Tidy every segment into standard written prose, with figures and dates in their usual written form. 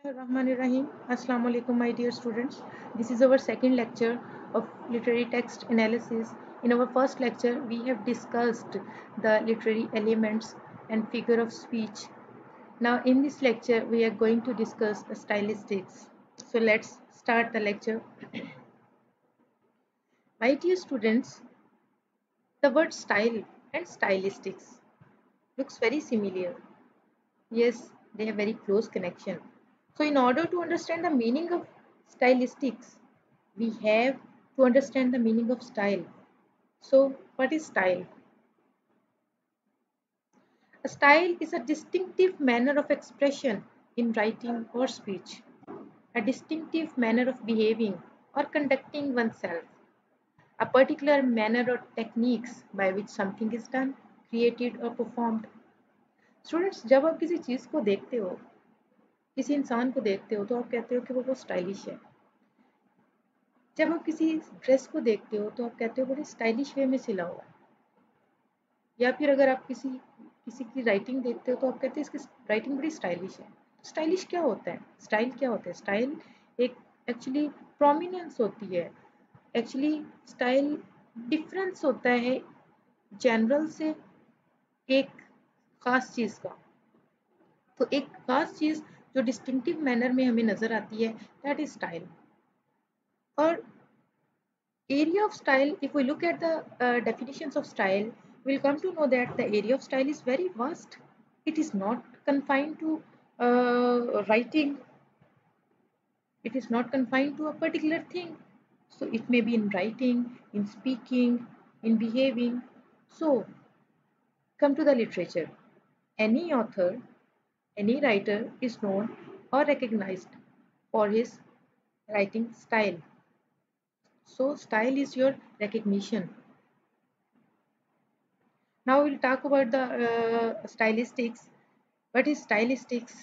Bismillahirrahmanirrahim. Assalamu alaikum, my dear students. This is our second lecture of literary text analysis. In our first lecture, we have discussed the literary elements and figure of speech. Now, in this lecture, we are going to discuss the stylistics. So, let's start the lecture. My dear students, the word style and stylistics looks very similar. Yes, they have very close connection. So in order to understand the meaning of stylistics, we have to understand the meaning of style. So what is style? A style is a distinctive manner of expression in writing or speech, a distinctive manner of behaving or conducting oneself, a particular manner or techniques by which something is done, created or performed. Students जब आप किसी चीज़ को देखते हो, किसी इंसान को देखते हो तो आप कहते हो कि वो बहुत स्टाइलिश है। जब आप किसी ड्रेस को देखते हो तो आप कहते हो बड़े स्टाइलिश वे में सिला हुआ है। या फिर अगर आप किसी किसी की राइटिंग देखते हो तो आप कहते हैं इसकी राइटिंग बड़ी स्टाइलिश है। स्टाइलिश क्या होता है? स्टाइल क्या होता है? स्टाइल एक एक्चुअली प्रोमिनेंस होती है। एक्चुअली स्टाइल डिफरेंस होता है जनरल से एक खास चीज़ का। तो एक खास चीज़ जो डिस्टिंक्टिव मैनर में हमें नज़र आती है, दैट इज स्टाइल। और area of style, if we look at the definitions of style, we'll come to know that the area of style is very vast. It is not confined to writing. It is not confined to a particular thing. So it may be in writing, in speaking, in behaving. So come to the literature. Any author, any writer is known or recognized for his writing style. So style is your recognition. Now we'll talk about the stylistics. What is stylistics?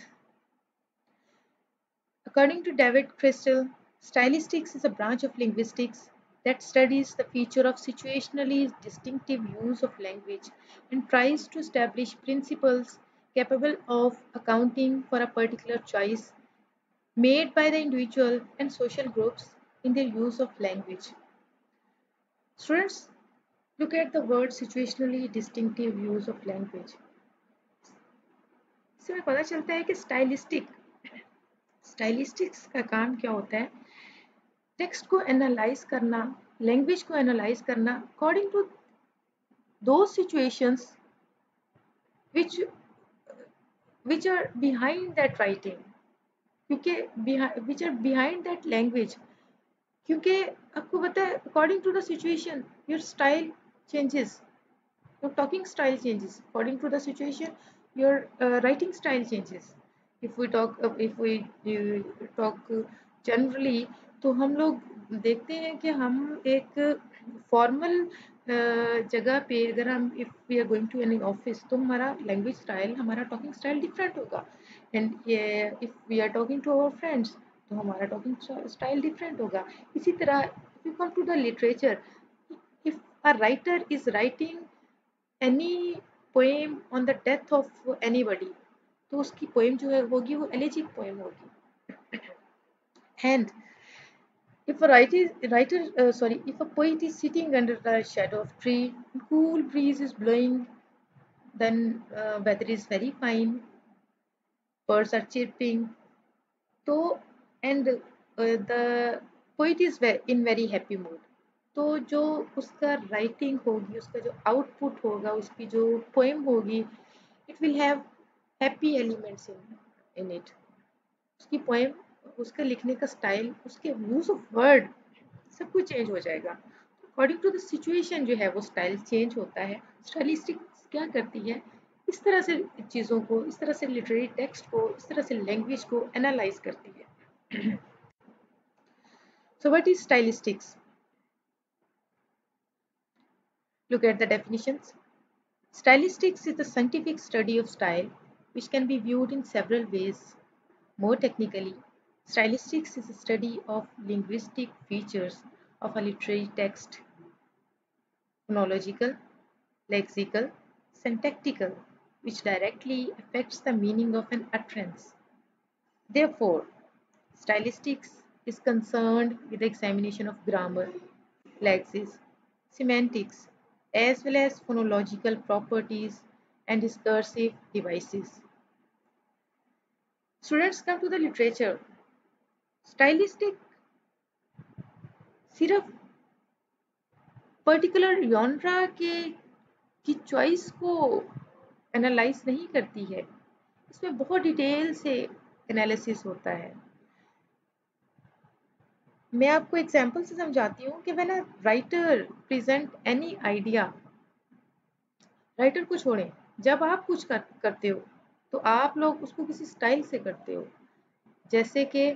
According to David Crystal, stylistics is a branch of linguistics that studies the feature of situationally distinctive use of language and tries to establish principles capable of accounting for a particular choice made by the individual and social groups in their use of language. Students, look at the word situationally distinctive use of language. इसमें पता चलता है कि stylistics का काम क्या होता है? टेक्स्ट को एनालाइज करना, लैंग्वेज को एनालाइज करना अकॉर्डिंग टू दो situations which which are behind that writing, क्योंकि which are behind that language. क्योंकि आपको पता है according to the situation your style changes, your talking style changes according to the situation, your writing style changes. If we talk generally, तो हम लोग देखते हैं कि हम एक फॉर्मल जगह पे अगर हम if we are going to any office तो हमारा लैंग्वेज स्टाइल, हमारा टॉकिंग स्टाइल डिफरेंट होगा। And if we are talking to our friends तो हमारा टॉकिंग स्टाइल डिफरेंट होगा। इसी तरह if you come to the literature, if a writer is writing any poem on the death of anybody, तो उसकी poem जो है होगी वो एलिजिक पोएम होगी। And if a if a poet is sitting under the shadow of tree, cool breeze is blowing, then weather is very fine, birds are chirping, तो and the poet is in very happy mood, तो जो उसका writing होगी, उसका जो output होगा, उसकी जो पोएम होगी, it will have happy elements in it. उसकी पोएम, उसका लिखने का स्टाइल, उसके यूज ऑफ वर्ड सब कुछ चेंज हो जाएगा। अकॉर्डिंग टू द सिचुएशन जो है वो स्टाइल चेंज होता है। स्टाइलिस्टिक्स क्या करती है? इस तरह से चीज़ों को, इस तरह से लिटरेरी टेक्स्ट को, इस तरह से लैंग्वेज को एनालाइज करती है। So what is stylistics? Look at the definitions. Stylistics is the scientific study of style, which can be viewed in several ways. More technically, stylistics is a study of linguistic features of a literary text, phonological, lexical, syntactical, which directly affects the meaning of an utterance. Therefore, stylistics is concerned with the examination of grammar, lexis, semantics, as well as phonological properties and discursive devices. Students, come to the literature. Stylistic सिर्फ particular genre के की choice को analyse नहीं करती है, इसमें बहुत detail से एनालिसिस होता है। मैं आपको एग्जांपल से समझाती हूँ कि when a writer present any idea, writer को छोड़ें, जब आप कुछ करते हो तो आप लोग उसको किसी स्टाइल से करते हो। जैसे कि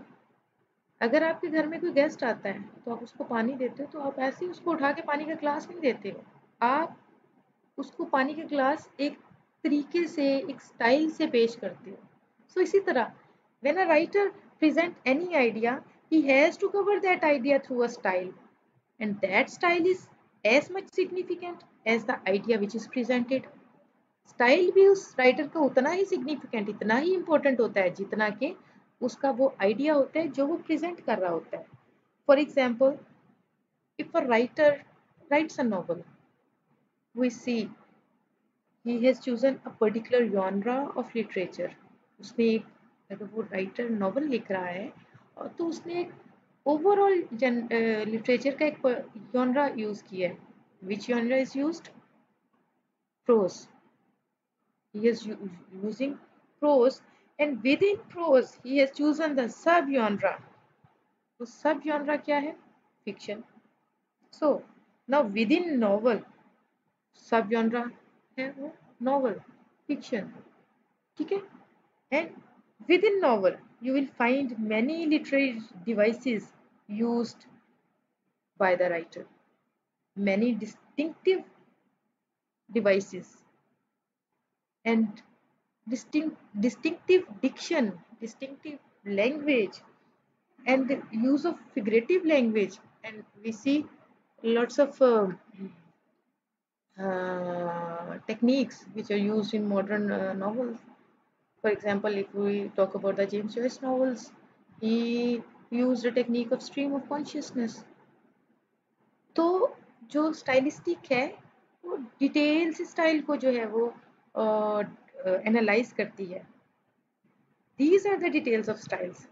अगर आपके घर में कोई गेस्ट आता है तो आप उसको पानी देते हो, तो आप ऐसे ही उसको उठा के पानी का ग्लास नहीं देते हो, आप उसको पानी का ग्लास एक तरीके से, एक स्टाइल से पेश करते हो। सो इसी तरह when a writer present any idea, he has to cover that idea through a style, and that style is as much significant as the idea which is presented. Style भी उस राइटर का उतना ही सिग्निफिकेंट, इतना ही important होता है जितना कि उसका वो आइडिया होता है जो वो प्रेजेंट कर रहा होता है। For example, if a writer writes a novel, we see he has chosen a particular genre of literature. उसने एक, अगर वो राइटर नॉवल लिख रहा है तो उसने एक ओवरऑल लिटरेचर का एक genre यूज किया है। विच genre is used? Prose. He is using prose, and within prose he has chosen the sub genre. तो सब genre क्या है? Fiction. So now within novel, सब genre है वो novel, fiction. ठीक है? And within novel you will find many literary devices used by the writer, many distinctive devices, and distinctive diction, distinctive language, and use of figurative language. And we see lots of techniques which are used in modern novels. For example, if we talk about the James Joyce novels, he used a technique of stream of consciousness. तो जो stylistic है वो detail से style को जो है वो analyse करती है। These are the details of styles.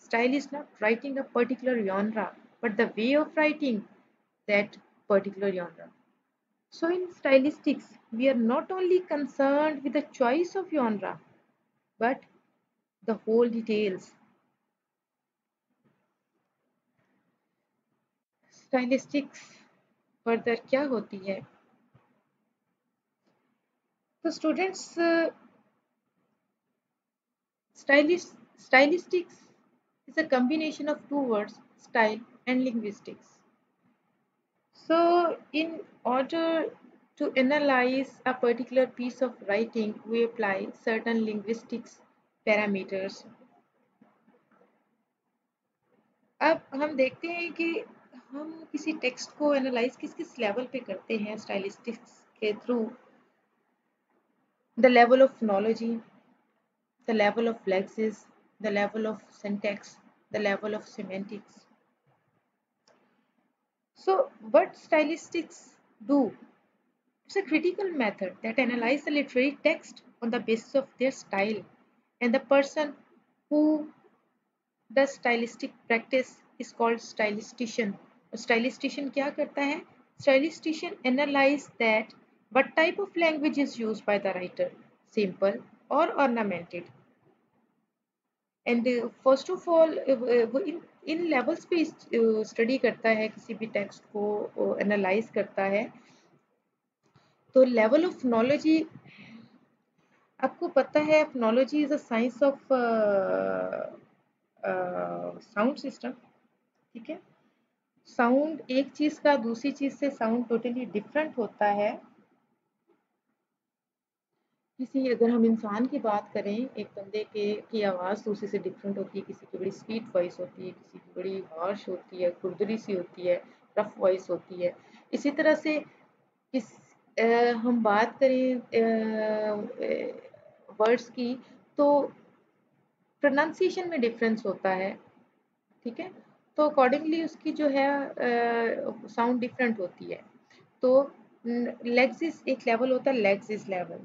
Style is not writing a particular genre, but the way of writing that particular genre. So in stylistics, we are not only concerned with the choice of genre, but the whole details. Stylistics further क्या होती है? तो students, stylistics is a combination of two words, style and linguistics. So in order to analyze a particular piece of writing, we apply certain linguistics parameters. अब हम देखते हैं कि हम किसी टेक्स्ट को एनालाइज किस किस लेवल पे करते हैं स्टाइलिस्टिक्स के through. The level of phonology, the level of lexis, the level of syntax, the level of semantics. So what stylistics do? It's a critical method that analyzes the literary text on the basis of their style, and the person who does stylistic practice is called stylistician. A stylistician क्या करता है? Stylistician analyze that what type of language is used by the writer, simple or ornamented. And first of all वो इन levels पे study करता है, किसी भी text को एनालाइज करता है। तो लेवल ऑफ फोनोलॉजी, आपको पता है phonology is a science of sound system. ठीक है, साउंड एक चीज का दूसरी चीज से साउंड टोटली डिफरेंट होता है। किसी, अगर हम इंसान की बात करें, एक बंदे के की आवाज़ दूसरे से डिफरेंट होती है, किसी की बड़ी स्वीट वॉइस होती है, किसी की बड़ी हार्श होती है, खुरदरी सी होती है, रफ वॉइस होती है। इसी तरह से किस हम बात करें वर्ड्स की, तो प्रोनाउंसिएशन में डिफरेंस होता है, ठीक है, तो अकॉर्डिंगली उसकी जो है साउंड डिफरेंट होती है। तो लेक्सिस एक लेवल होता है, लेक्सिस लेवल।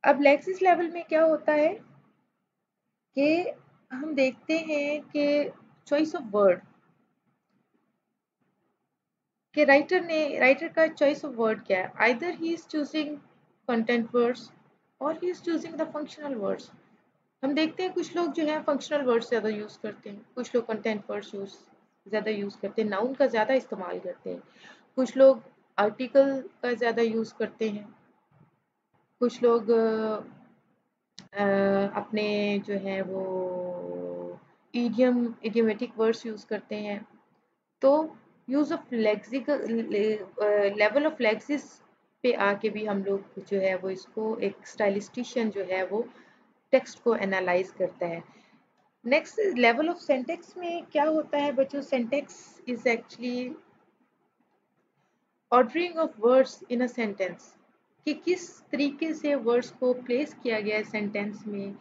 अब लेक्सिस लेवल में क्या होता है कि हम देखते हैं कि चॉइस ऑफ वर्ड, कि राइटर का चॉइस ऑफ वर्ड क्या है, either he is choosing content words और he is choosing the functional words. हम देखते हैं कुछ लोग जो है फंक्शनल वर्ड्स ज़्यादा यूज़ करते हैं, कुछ लोग कंटेंट वर्ड्स ज़्यादा यूज़ करते हैं, नाउन का ज़्यादा इस्तेमाल करते हैं, कुछ लोग आर्टिकल का ज़्यादा यूज़ करते हैं, कुछ लोग अपने जो है वो इडियमेटिक वर्ड्स यूज़ करते हैं। तो use of lexical level of Lexus पे आके भी हम लोग जो है वो इसको एक स्टाइलिस्टिशियन जो है वो टेक्स्ट को एनालाइज करता है। नेक्स्ट लेवल ऑफ सेंटेक्स में क्या होता है बच्चों, syntax is actually ordering of words in a sentence, कि किस तरीके से वर्ड्स को प्लेस किया गया है सेंटेंस में,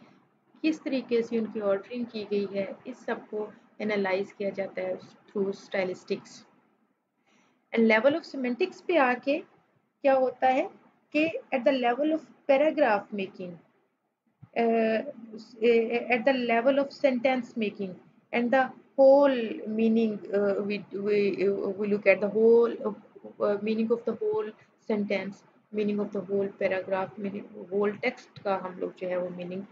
किस तरीके से उनकी ऑर्डरिंग की गई है, इस सब को एनालाइज किया जाता है through stylistics. And level of semantics पे आके क्या होता है कि at the level of paragraph making, at the level of sentence making and the whole meaning, we look at the whole meaning of the whole sentence, meaning of the whole paragraph, meaning whole text का हम लोग जो है वो meaning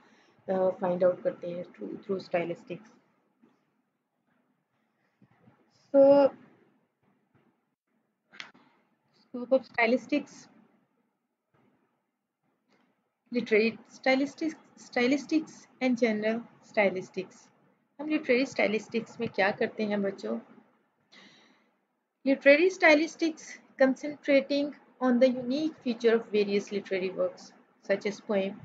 find out करते हैं through stylistics. So scope of stylistics, literary stylistics and general stylistics. हम literary stylistics में क्या करते हैं बच्चों, literary stylistics concentrating on the unique feature of various literary works such as poem,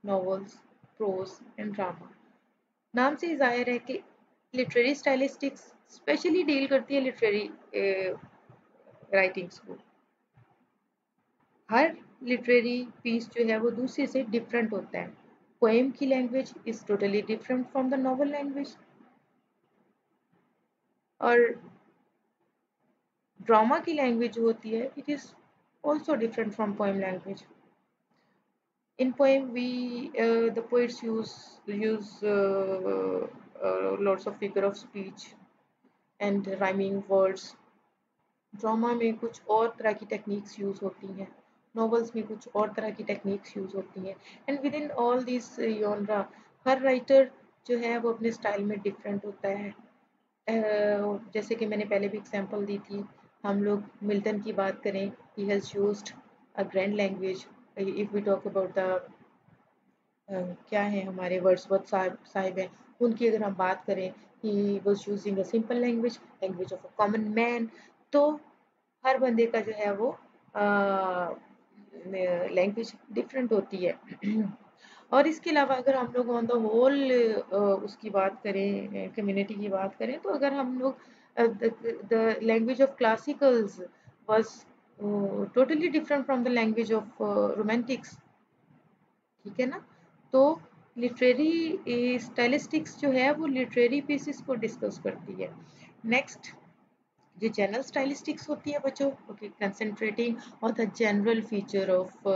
novels, prose and drama. नाम से जाहिर है कि लिटरेरी स्टाइलिस्टिक्स स्पेशली डील करती है लिटरेरी राइटिंग्स को। हर लिटरेरी पीस जो है वो दूसरे से डिफरेंट होता है। पोएम की language is totally different from the novel language, और ड्रामा की लैंग्वेज जो होती है it is also different from poem language. In poem we the poets use lots of figure of speech and rhyming words. Drama में कुछ और तरह की टेक्निक्स यूज होती हैं, नॉवेल्स में कुछ और तरह की टेक्निक्स यूज होती हैं, and with in all this genre her writer जो है वो अपने स्टाइल में डिफरेंट होता है। जैसे कि मैंने पहले भी एग्जांपल दी थी, हम लोग मिल्टन की बात करें, he has used a grand language. If we talk about the क्या है हमारे वर्ड्सवर्थ साहिब हैं, उनकी अगर हम बात करें, he was using a simple language, language of a common man. तो हर बंदे का जो है वो लैंग्वेज डिफरेंट होती है। और इसके अलावा अगर हम लोग ऑन द होल उसकी बात करें, कम्युनिटी की बात करें, तो अगर हम लोग the language of classicals was totally different from the language of Romantics, ठीक है ना। तो लिटरेरी स्टाइलिस्टिक्स जो है वो लिटरेरी पीसेस को डिस्कस करती है। नेक्स्ट जो जनरल स्टाइलिस्टिक्स होती है बच्चों, okay, concentrating on the general feature of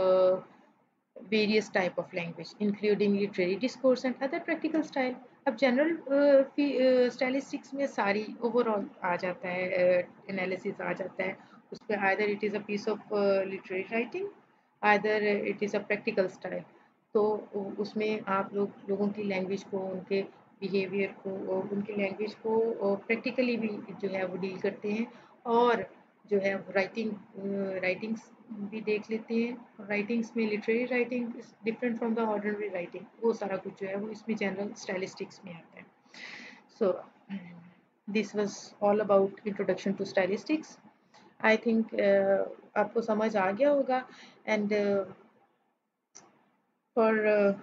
various type of language including literary discourse and other practical style। अब जनरल स्टाइलिस्टिक्स में सारी ओवरऑल आ जाता है, एनालिसिस आ जाता है उस पर, either it is a piece of literary writing, either it is a practical style. तो उसमें आप लोगों की लैंग्वेज को, उनके बिहेवियर को और उनकी लैंग्वेज को प्रैक्टिकली भी जो है वो डील करते हैं, और जो है राइटिंग्स भी देख लेते हैं। राइटिंग्स में literary writing is different from the ordinary writing, वो सारा कुछ जो है वो इसमें जनरल स्टाइलिस्टिक्स में आता है। So this was all about introduction to stylistics. I think आपको समझ आ गया होगा। And for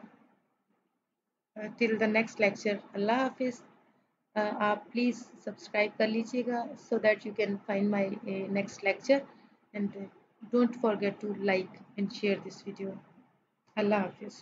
till the next lecture, Allah Hafiz। आप प्लीज़ सब्सक्राइब कर लीजिएगा so that you can find my next lecture, and don't forget to like and share this video। Allah Hafiz।